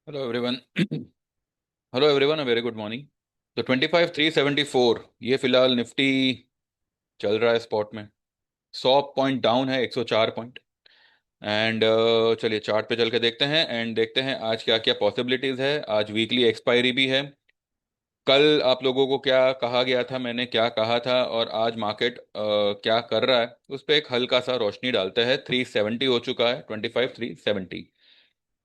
Hello everyone. Hello everyone, a very good morning. तो 25,374 ये फिलहाल निफ्टी चल रहा है स्पॉट में। 100 पॉइंट डाउन है, 104 पॉइंट। एंड चलिए चार्ट पे चल के देखते हैं एंड देखते हैं आज क्या क्या पॉसिबिलिटीज है। आज वीकली एक्सपायरी भी है। कल आप लोगों को क्या कहा गया था, मैंने क्या कहा था, और आज मार्केट क्या कर रहा है उस पर एक हल्का सा रोशनी डालते हैं। 370 हो चुका है, 25,370।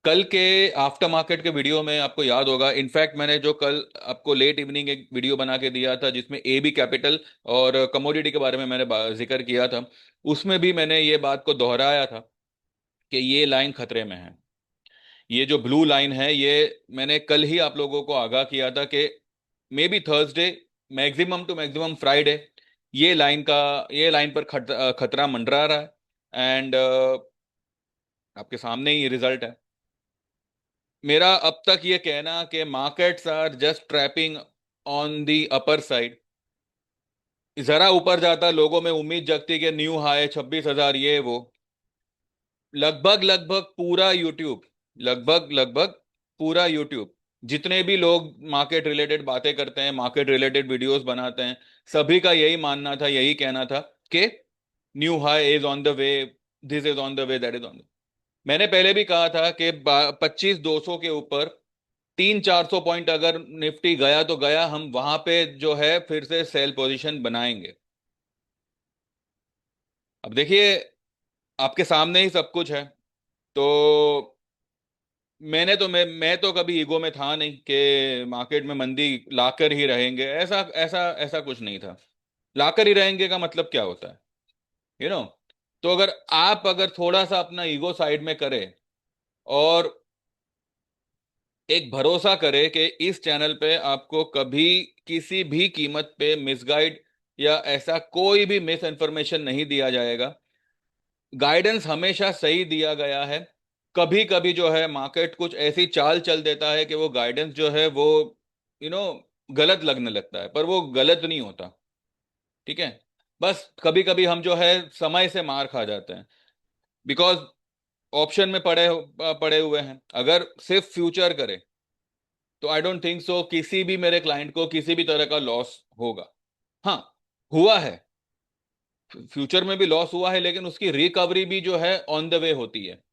कल के आफ्टर मार्केट के वीडियो में आपको याद होगा, इनफैक्ट मैंने जो कल आपको लेट इवनिंग एक वीडियो बना के दिया था जिसमें ए बी कैपिटल और कमोडिटी के बारे में मैंने जिक्र किया था। उसमें भी मैंने ये बात को दोहराया था कि ये लाइन खतरे में है। ये जो ब्लू लाइन है, ये मैंने कल ही आप लोगों को आगाह किया था कि maybe Thursday, maximum to maximum Friday, ये लाइन पर खतरा मंडरा रहा है। एंड आपके सामने ही रिजल्ट है। मेरा अब तक ये कहना कि markets are just trapping on the upper side. जरा ऊपर जाता लोगों में उम्मीद जगती कि न्यू हाई 26,000, ये वो। लगभग लगभग पूरा यूट्यूब, लगभग लगभग पूरा यूट्यूब, जितने भी लोग मार्केट रिलेटेड बातें करते हैं, मार्केट रिलेटेड वीडियोस बनाते हैं, सभी का यही मानना था, यही कहना था कि new high is on the way, this is on the way, that is on the. मैंने पहले भी कहा था कि 25,200 के ऊपर 300-400 पॉइंट अगर निफ्टी गया तो गया, हम वहां पे जो है फिर से सेल पोजीशन बनाएंगे। अब देखिए, आपके सामने ही सब कुछ है। तो मैं तो कभी ईगो में था नहीं कि मार्केट में मंदी लाकर ही रहेंगे, ऐसा ऐसा ऐसा कुछ नहीं था। लाकर ही रहेंगे का मतलब क्या होता है, यू नो। तो अगर थोड़ा सा अपना ईगो साइड में करें और एक भरोसा करे कि इस चैनल पे आपको कभी किसी भी कीमत पे मिसगाइड या ऐसा कोई भी मिस इन्फॉर्मेशन नहीं दिया जाएगा। गाइडेंस हमेशा सही दिया गया है। कभी कभी जो है मार्केट कुछ ऐसी चाल चल देता है कि वो गाइडेंस जो है वो यू नो गलत लगने लगता है, पर वो गलत नहीं होता। ठीक है। बस कभी कभी हम जो है समय से मार खा जाते हैं, बिकॉज ऑप्शन में पड़े हुए हैं। अगर सिर्फ फ्यूचर करे तो आई डोंट थिंक सो किसी भी मेरे क्लाइंट को किसी भी तरह का लॉस होगा। हाँ, हुआ है, फ्यूचर में भी लॉस हुआ है, लेकिन उसकी रिकवरी भी जो है ऑन द वे होती है।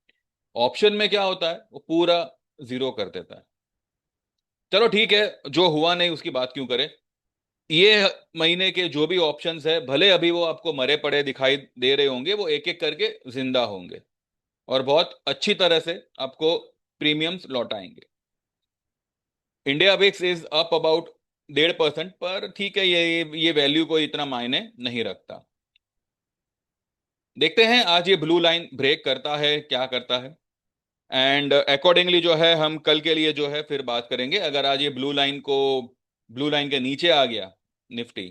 ऑप्शन में क्या होता है, वो पूरा जीरो कर देता है। चलो ठीक है, जो हुआ नहीं उसकी बात क्यों करें। ये महीने के जो भी ऑप्शंस है, भले अभी वो आपको मरे पड़े दिखाई दे रहे होंगे, वो एक एक करके जिंदा होंगे और बहुत अच्छी तरह से आपको प्रीमियम्स लौटाएंगे। India VIX is up about 1.5%, पर ठीक है, ये वैल्यू को इतना मायने नहीं रखता। देखते हैं आज ये ब्लू लाइन ब्रेक करता है, क्या करता है। एंड अकॉर्डिंगली जो है हम कल के लिए जो है फिर बात करेंगे। अगर आज ये ब्लू लाइन के नीचे आ गया निफ्टी,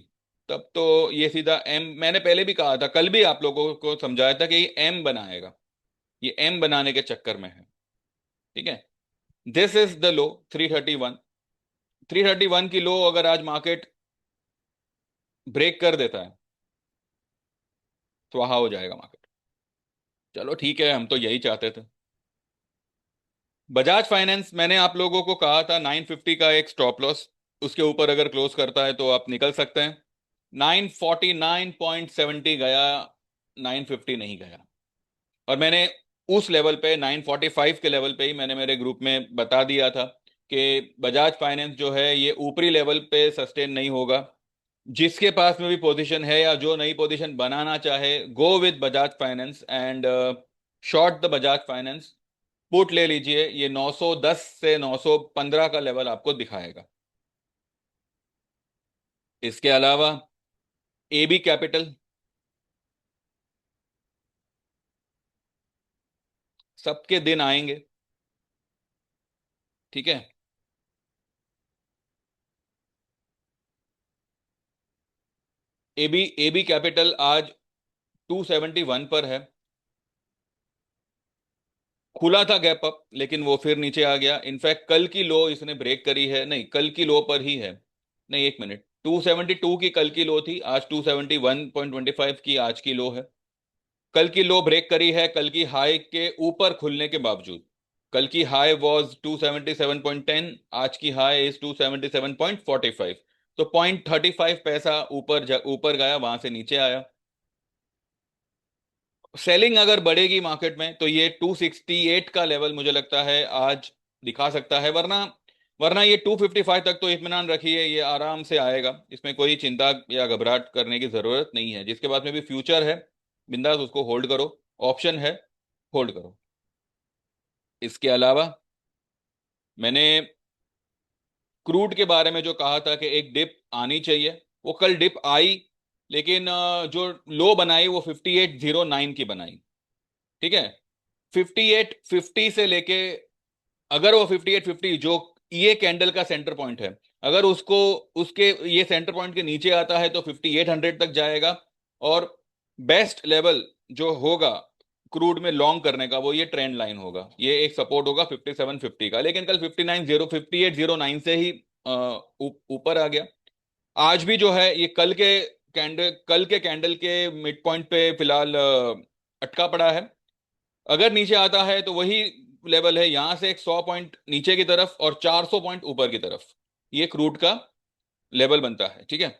तब तो ये सीधा एम, मैंने पहले भी कहा था, कल भी आप लोगों को समझाया था कि ये एम बनाएगा। ये एम बनाने के चक्कर में है। ठीक है। This is the low, 331। 331 की लो अगर आज मार्केट ब्रेक कर देता है तो वहां हो जाएगा मार्केट। चलो ठीक है, हम तो यही चाहते थे। बजाज फाइनेंस, मैंने आप लोगों को कहा था 950 का एक स्टॉप लॉस, उसके ऊपर अगर क्लोज करता है तो आप निकल सकते हैं। 949.70 गया, 950 नहीं गया। और मैंने उस लेवल पे 945 के लेवल पे ही मैंने मेरे ग्रुप में बता दिया था कि बजाज फाइनेंस जो है ये ऊपरी लेवल पे सस्टेन नहीं होगा। जिसके पास में भी पोजीशन है या जो नई पोजीशन बनाना चाहे, go with Bajaj finance and short the Bajaj finance. Put ले लीजिए, ये 910 से 915 का लेवल आपको दिखाएगा। इसके अलावा एबी कैपिटल, सबके दिन आएंगे। ठीक है। एबी एबी कैपिटल आज 271 पर है। खुला था गैप अप, लेकिन वो फिर नीचे आ गया। इनफैक्ट कल की लो इसने ब्रेक करी है, नहीं कल की लो पर ही है। नहीं, एक मिनट, 272 की कल की लो थी, आज 271.25 की आज की लो है। कल की लो ब्रेक करी है, कल की हाई के ऊपर खुलने के बावजूद। कल की हाई वॉज 277.10, आज की हाई इज 277.45। तो 0.35 पैसा ऊपर गया, वहां से नीचे आया। सेलिंग अगर बढ़ेगी मार्केट में तो ये 268 का लेवल मुझे लगता है आज दिखा सकता है, वरना वरना ये 255 तक तो इत्मीनान रखिए, ये आराम से आएगा, इसमें कोई चिंता या घबराहट करने की जरूरत नहीं है। जिसके बाद में भी फ्यूचर है, बिंदास उसको होल्ड करो, ऑप्शन है, होल्ड करो। इसके अलावा मैंने क्रूड के बारे में जो कहा था कि एक डिप आनी चाहिए, वो कल डिप आई, लेकिन जो लो बनाई वो 5809 की बनाई। ठीक है, 5850 से लेके, अगर वो 5850 जो ये कैंडल का सेंटर पॉइंट है, अगर उसको उसके ये सेंटर पॉइंट के नीचे आता है तो 5800 तक जाएगा। और बेस्ट लेवल जो होगा क्रूड में लॉन्ग करने का वो ये ट्रेंड लाइन होगा, ये एक सपोर्ट होगा 5750 का। लेकिन कल 5809 से ही ऊपर आ गया। आज भी जो है ये कल के कैंडल के मिड पॉइंट पे फिलहाल अटका पड़ा है। अगर नीचे आता है तो वही लेवल है, यहां से एक 100 पॉइंट नीचे की तरफ और 400 पॉइंट ऊपर की तरफ, ये क्रूड का लेवल बनता है। ठीक है,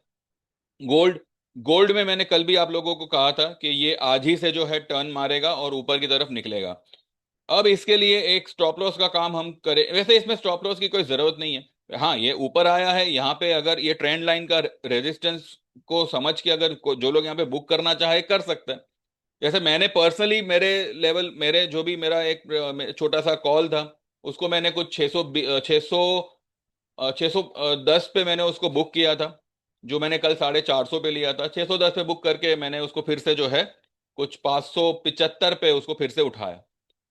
गोल्ड गोल्ड में मैंने कल भी आप लोगों को कहा था कि ये आज ही से जो है टर्न मारेगा और ऊपर की तरफ निकलेगा। अब इसके लिए एक स्टॉप लॉस का काम हम करें, वैसे इसमें स्टॉप लॉस की कोई जरूरत नहीं है। हाँ, ये ऊपर आया है, यहाँ पे अगर ये ट्रेंड लाइन का रेजिस्टेंस को समझ के अगर जो लोग यहाँ पे बुक करना चाहे कर सकते हैं। जैसे मैंने पर्सनली मेरे लेवल, मेरे जो भी मेरा एक छोटा सा कॉल था, उसको मैंने कुछ 610 पे मैंने उसको बुक किया था। जो मैंने कल 450 पे लिया था, 610 पे बुक करके मैंने उसको फिर से जो है कुछ 575 पे उसको फिर से उठाया।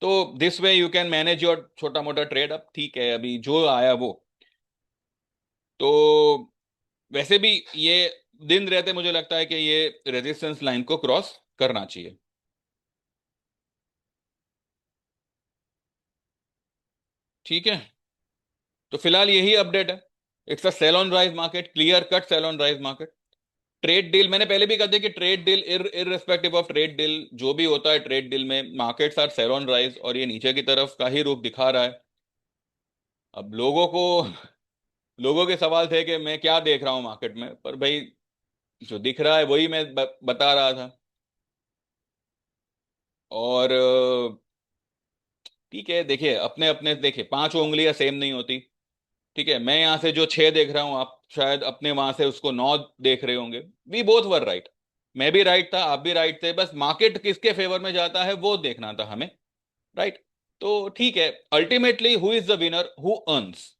तो this way you can manage your छोटा मोटा ट्रेड। अब ठीक है, अभी जो आया वो तो, वैसे भी ये दिन रहते मुझे लगता है कि ये रेजिस्टेंस लाइन को क्रॉस करना चाहिए। ठीक है, तो फिलहाल यही अपडेट है। It's a sell on rise market, clear cut sell on rise market. Trade deal मैंने पहले भी कहा था कि trade deal, irrespective of trade deal जो भी होता है, ट्रेड डील में markets are sell on rise और ये नीचे की तरफ का ही रुख दिखा रहा है। अब लोगों के सवाल थे कि मैं क्या देख रहा हूँ मार्केट में, पर भाई जो दिख रहा है वही मैं बता रहा था। और ठीक है, देखिए अपने अपने, देखिए पांच उंगलियां सेम नहीं होती। ठीक है, मैं यहाँ से जो छह देख रहा हूँ, आप शायद अपने वहां से उसको नौ देख रहे होंगे। वी बोथ वर राइट, मैं भी राइट था, आप भी राइट थे, बस मार्केट किसके फेवर में जाता है वो देखना था हमें। राइट, तो ठीक है, ultimately who is the winner, who earns,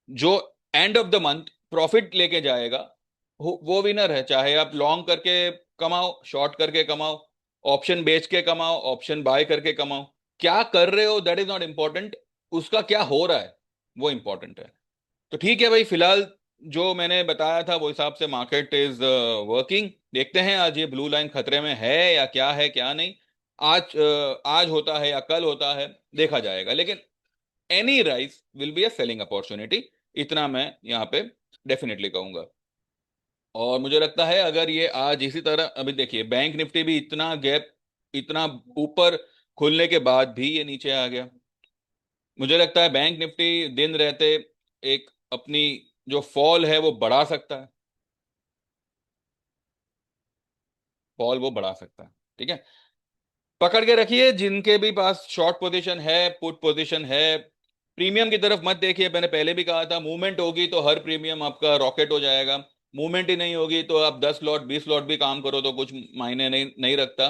जो end of the month profit लेके जाएगा, वो विनर है। चाहे आप लॉन्ग करके कमाओ, शॉर्ट करके कमाओ, ऑप्शन बेच के कमाओ, ऑप्शन बाय करके कमाओ, क्या कर रहे हो दैट इज नॉट इंपॉर्टेंट, उसका क्या हो रहा है वो इंपॉर्टेंट है। तो ठीक है भाई, फिलहाल जो मैंने बताया था वो हिसाब से मार्केट इज वर्किंग। देखते हैं आज ये ब्लू लाइन खतरे में है या क्या है क्या नहीं। आज होता है या कल होता है, देखा जाएगा। लेकिन any rise will be a selling opportunity, इतना मैं यहाँ पे डेफिनेटली कहूंगा। और मुझे लगता है अगर ये आज इसी तरह, अभी देखिए बैंक निफ्टी भी इतना गैप, इतना ऊपर खुलने के बाद भी ये नीचे आ गया। मुझे लगता है बैंक निफ्टी दिन रहते एक अपनी जो फॉल है वो बढ़ा सकता है, फॉल वो बढ़ा सकता है। ठीक है, पकड़ के रखिए जिनके भी पास शॉर्ट पोजीशन है, पुट पोजीशन है। प्रीमियम की तरफ मत देखिए, मैंने पहले भी कहा था, मूवमेंट होगी तो हर प्रीमियम आपका रॉकेट हो जाएगा। मूवमेंट ही नहीं होगी तो आप 10 लॉट 20 लॉट भी काम करो तो कुछ मायने नहीं नहीं रखता।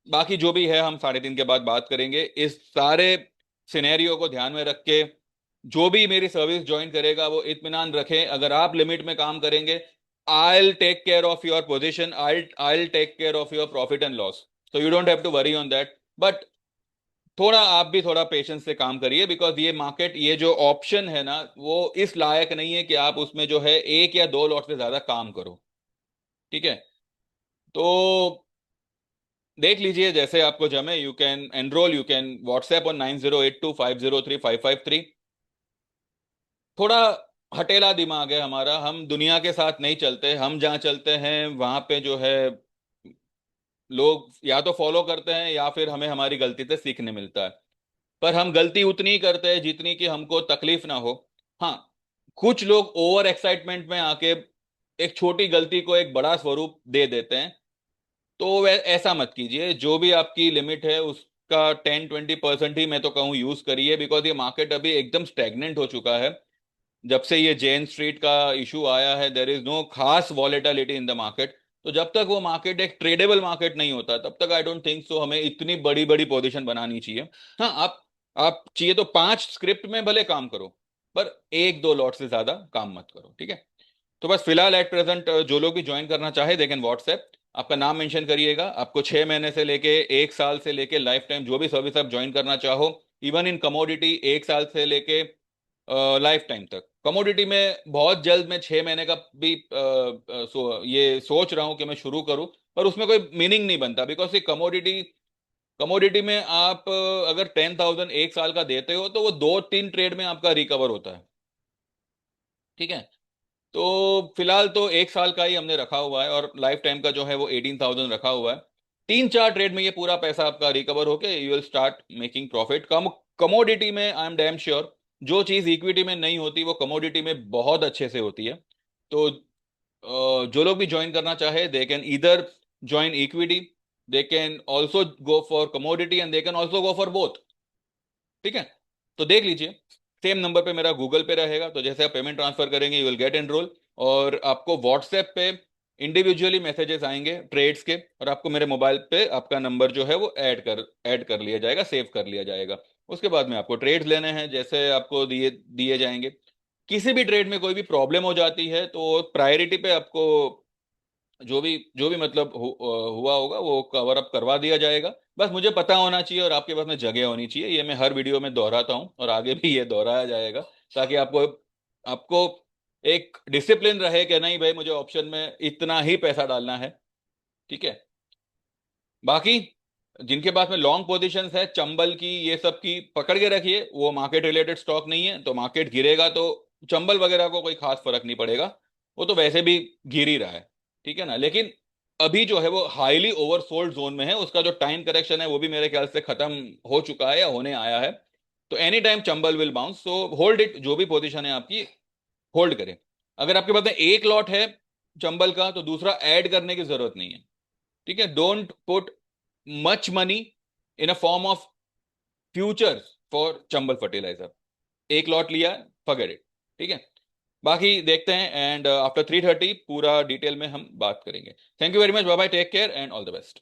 बाकी जो भी है हम 3:30 के बाद बात करेंगे। इस सारे सिनेरियो को ध्यान में रख के जो भी मेरी सर्विस ज्वाइन करेगा वो इत्मीनान रखें, अगर आप लिमिट में काम करेंगे, I take care of your position, I take care of your profit and loss. So you don't have to worry on that. But थोड़ा आप भी थोड़ा पेशेंस से काम करिए, बिकॉज ये मार्केट, ये जो ऑप्शन है ना, वो इस लायक नहीं है कि आप उसमें जो है एक या दो लॉट से ज्यादा काम करो। ठीक है, तो देख लीजिए जैसे आपको जमे, you can enrol, you can WhatsApp on 9082503553। थोड़ा हटेला दिमाग है हमारा, हम दुनिया के साथ नहीं चलते, हम जहाँ चलते हैं वहां पे जो है लोग या तो फॉलो करते हैं या फिर हमें हमारी गलती से सीखने मिलता है। पर हम गलती उतनी ही करते हैं जितनी कि हमको तकलीफ ना हो। हाँ, कुछ लोग ओवर एक्साइटमेंट में आके एक छोटी गलती को एक बड़ा स्वरूप दे देते हैं। तो ऐसा मत कीजिए। जो भी आपकी लिमिट है उसका 10-20% ही मैं तो कहूँ यूज करिए, बिकॉज ये मार्केट अभी एकदम स्टेगनेंट हो चुका है। जब से ये जेन स्ट्रीट का इशू आया है, देर इज नो खास वॉलेटिलिटी इन द मार्केट। तो जब तक वो मार्केट एक ट्रेडेबल मार्केट नहीं होता तब तक आई डोंट थिंक सो हमें इतनी बड़ी बड़ी पोजीशन बनानी चाहिए। हाँ, आप चाहिए तो 5 स्क्रिप्ट में भले काम करो, पर 1-2 लॉट से ज्यादा काम मत करो, ठीक है। तो बस फिलहाल एट प्रेजेंट जो लोग भी ज्वाइन करना चाहे दे कैन व्हाट्सएप, आपका नाम मेंशन करिएगा। आपको 6 महीने से लेके 1 साल से लेके लाइफ टाइम जो भी सर्विस आप ज्वाइन करना चाहो, इवन इन कमोडिटी 1 साल से लेके लाइफ टाइम तक। कमोडिटी में बहुत जल्द मैं 6 महीने का भी ये सोच रहा हूँ कि मैं शुरू करूँ, पर उसमें कोई मीनिंग नहीं बनता, बिकॉज ये कमोडिटी कमोडिटी में आप अगर 10,000 1 साल का देते हो तो वो 2-3 ट्रेड में आपका रिकवर होता है, ठीक है। तो फिलहाल तो 1 साल का ही हमने रखा हुआ है, और लाइफ टाइम का जो है वो 18,000 रखा हुआ है। 3-4 ट्रेड में ये पूरा पैसा आपका रिकवर होके you will start making profit. Commodity में आई एम डैम श्योर जो चीज इक्विटी में नहीं होती वो कमोडिटी में बहुत अच्छे से होती है। तो जो लोग भी ज्वाइन करना चाहे they can either join equity, they can also go for commodity, and they can also go for both, ठीक है। तो देख लीजिए, सेम नंबर पे मेरा गूगल पे रहेगा, तो जैसे आप पेमेंट ट्रांसफर करेंगे यू विल गेट एनरोल, और आपको व्हाट्सएप पे इंडिविजुअली मैसेजेस आएंगे ट्रेड्स के, और आपको मेरे मोबाइल पे आपका नंबर जो है वो ऐड कर लिया जाएगा, सेव कर लिया जाएगा। उसके बाद में आपको ट्रेड्स लेने हैं जैसे आपको दिए दिए जाएंगे। किसी भी ट्रेड में कोई भी प्रॉब्लम हो जाती है तो प्रायोरिटी पे आपको जो भी मतलब हुआ होगा वो कवर अप करवा दिया जाएगा। बस मुझे पता होना चाहिए और आपके पास में जगह होनी चाहिए। ये मैं हर वीडियो में दोहराता हूँ और आगे भी ये दोहराया जाएगा, ताकि आपको आपको एक डिसिप्लिन रहे कि नहीं भाई मुझे ऑप्शन में इतना ही पैसा डालना है, ठीक है। बाकी जिनके पास में लॉन्ग पोजीशंस है चंबल की ये सब की, पकड़ के रखिए। वो मार्केट रिलेटेड स्टॉक नहीं है, तो मार्केट गिरेगा तो चंबल वगैरह को कोई खास फर्क नहीं पड़ेगा, वो तो वैसे भी गिर ही रहा है, ठीक है ना। लेकिन अभी जो है वो हाईली ओवरसोल्ड जोन में है, उसका जो टाइम करेक्शन है वो भी मेरे ख्याल से खत्म हो चुका है या होने आया है। तो any time Chambal will bounce, so hold it. जो भी पोजीशन है आपकी होल्ड करें। अगर आपके पास में एक लॉट है चंबल का तो दूसरा ऐड करने की जरूरत नहीं है, ठीक है। Don't put much money in a form of futures for Chambal fertilizer. एक लॉट लिया, फॉरगेट इट, ठीक है। बाकी देखते हैं, एंड आफ्टर 3:30 पूरा डिटेल में हम बात करेंगे। Thank you very much, bye bye, take care and all the best.